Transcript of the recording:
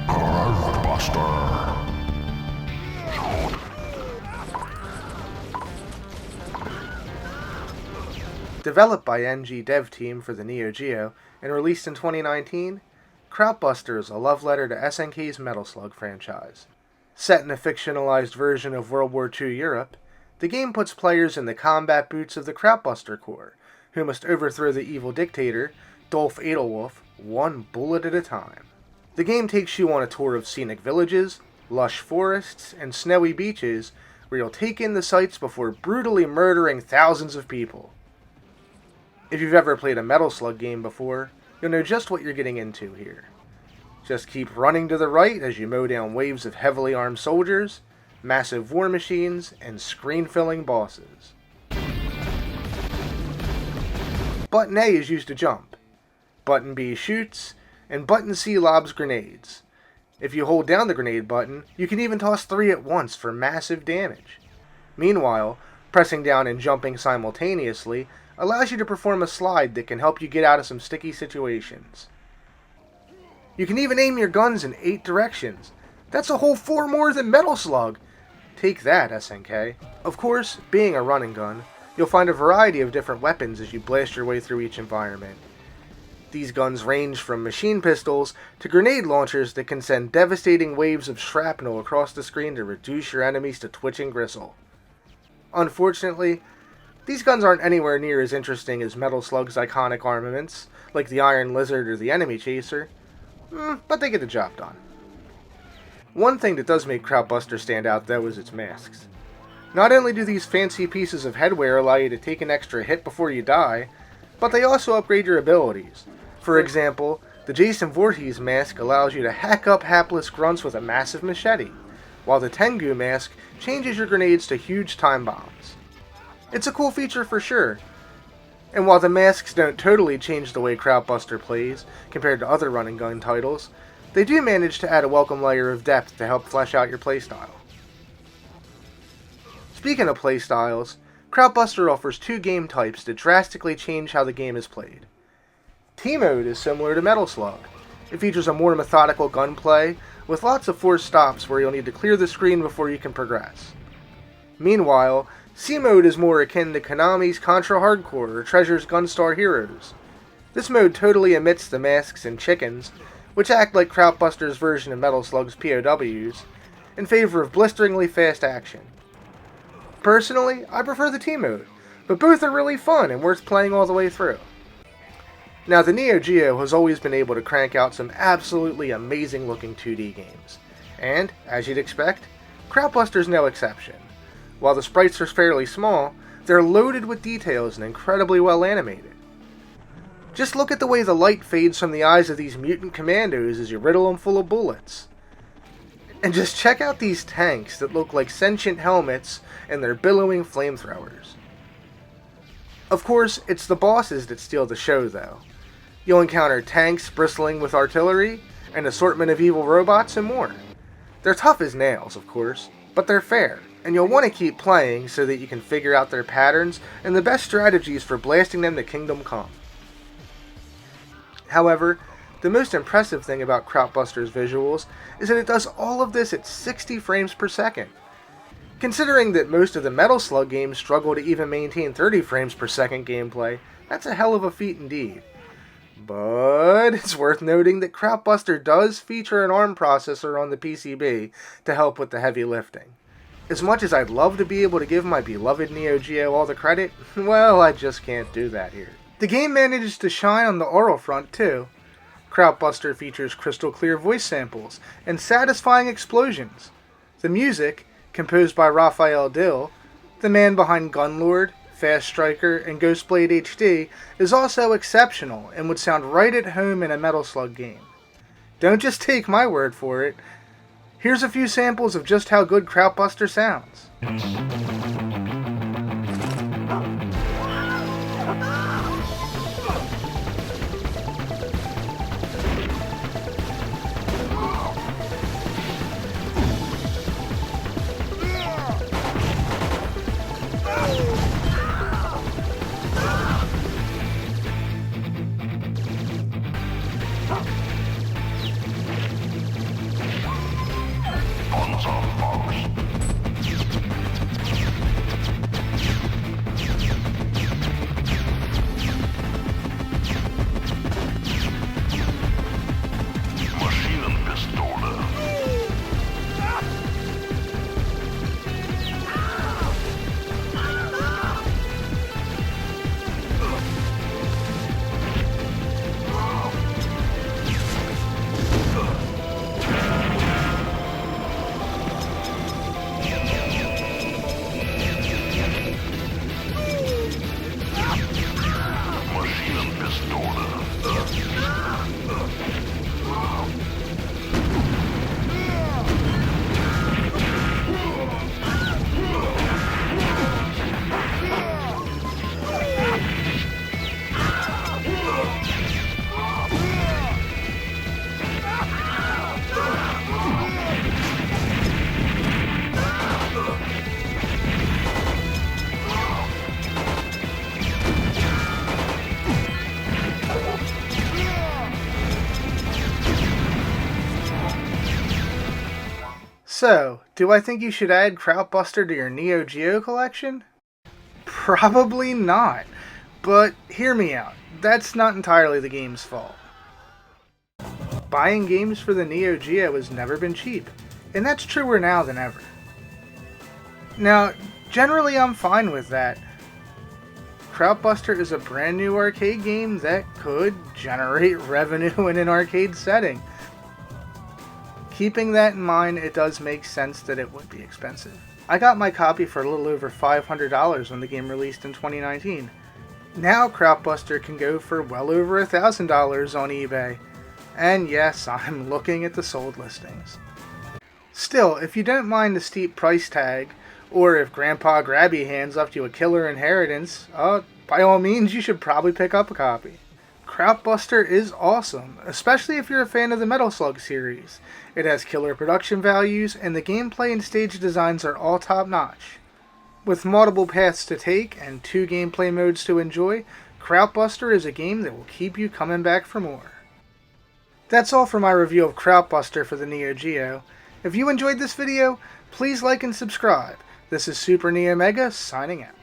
Kraut Buster. Developed by NGDev team for the Neo Geo and released in 2019, Kraut Buster is a love letter to SNK's Metal Slug franchise. Set in a fictionalized version of World War II Europe, the game puts players in the combat boots of the Kraut Buster Corps, who must overthrow the evil dictator, Dolph Edelwolf, one bullet at a time. The game takes you on a tour of scenic villages, lush forests, and snowy beaches, where you'll take in the sights before brutally murdering thousands of people. If you've ever played a Metal Slug game before, you'll know just what you're getting into here. Just keep running to the right as you mow down waves of heavily armed soldiers, massive war machines, and screen-filling bosses. Button A is used to jump, Button B shoots, and Button C lobs grenades. If you hold down the grenade button, you can even toss 3 at once for massive damage. Meanwhile, pressing down and jumping simultaneously allows you to perform a slide that can help you get out of some sticky situations. You can even aim your guns in 8 directions. That's a whole 4 more than Metal Slug! Take that, SNK. Of course, being a run and gun, you'll find a variety of different weapons as you blast your way through each environment. These guns range from machine pistols to grenade launchers that can send devastating waves of shrapnel across the screen to reduce your enemies to twitching gristle. Unfortunately, these guns aren't anywhere near as interesting as Metal Slug's iconic armaments, like the Iron Lizard or the Enemy Chaser, but they get the job done. One thing that does make Kraut Buster stand out, though, is its masks. Not only do these fancy pieces of headwear allow you to take an extra hit before you die, but they also upgrade your abilities. For example, the Jason Voorhees mask allows you to hack up hapless grunts with a massive machete, while the Tengu mask changes your grenades to huge time bombs. It's a cool feature for sure, and while the masks don't totally change the way Kraut Buster plays compared to other run and gun titles, they do manage to add a welcome layer of depth to help flesh out your playstyle. Speaking of playstyles, Kraut Buster offers 2 game types that drastically change how the game is played. T-Mode is similar to Metal Slug. It features a more methodical gunplay, with lots of forced stops where you'll need to clear the screen before you can progress. Meanwhile, C-Mode is more akin to Konami's Contra Hardcore or Treasure's Gunstar Heroes. This mode totally omits the masks and chickens, which act like Kraut Buster's version of Metal Slug's POWs, in favor of blisteringly fast action. Personally, I prefer the T-Mode, but both are really fun and worth playing all the way through. Now, the Neo Geo has always been able to crank out some absolutely amazing looking 2D games, and, as you'd expect, Kraut Buster's no exception. While the sprites are fairly small, they're loaded with details and incredibly well animated. Just look at the way the light fades from the eyes of these mutant commandos as you riddle them full of bullets. And just check out these tanks that look like sentient helmets and their billowing flamethrowers. Of course, it's the bosses that steal the show, though. You'll encounter tanks bristling with artillery, an assortment of evil robots, and more. They're tough as nails, of course, but they're fair, and you'll want to keep playing so that you can figure out their patterns and the best strategies for blasting them to Kingdom Come. However, the most impressive thing about Kraut Buster's visuals is that it does all of this at 60 frames per second. Considering that most of the Metal Slug games struggle to even maintain 30 frames per second gameplay, that's a hell of a feat indeed. But it's worth noting that Kraut Buster does feature an ARM processor on the PCB to help with the heavy lifting. As much as I'd love to be able to give my beloved Neo Geo all the credit, well, I just can't do that here. The game manages to shine on the aural front too. Kraut Buster features crystal clear voice samples and satisfying explosions. The music, composed by Raphael Dill, the man behind Gunlord, Fast Striker, and Ghostblade HD, is also exceptional and would sound right at home in a Metal Slug game. Don't just take my word for it. Here's a few samples of just how good Kraut Buster sounds. So, do I think you should add Kraut Buster to your Neo Geo collection? Probably not. But hear me out. That's not entirely the game's fault. Buying games for the Neo Geo has never been cheap, and that's truer now than ever. Now, generally I'm fine with that. Kraut Buster is a brand new arcade game that could generate revenue in an arcade setting. Keeping that in mind, it does make sense that it would be expensive. I got my copy for a little over $500 when the game released in 2019. Now Kraut Buster can go for well over $1,000 on eBay. And yes, I'm looking at the sold listings. Still, if you don't mind the steep price tag, or if Grandpa Grabby Hands left you a killer inheritance, by all means you should probably pick up a copy. Kraut Buster is awesome, especially if you're a fan of the Metal Slug series. It has killer production values, and the gameplay and stage designs are all top notch. With multiple paths to take and 2 gameplay modes to enjoy, Kraut Buster is a game that will keep you coming back for more. That's all for my review of Kraut Buster for the Neo Geo. If you enjoyed this video, please like and subscribe. This is Super Neo Mega signing out.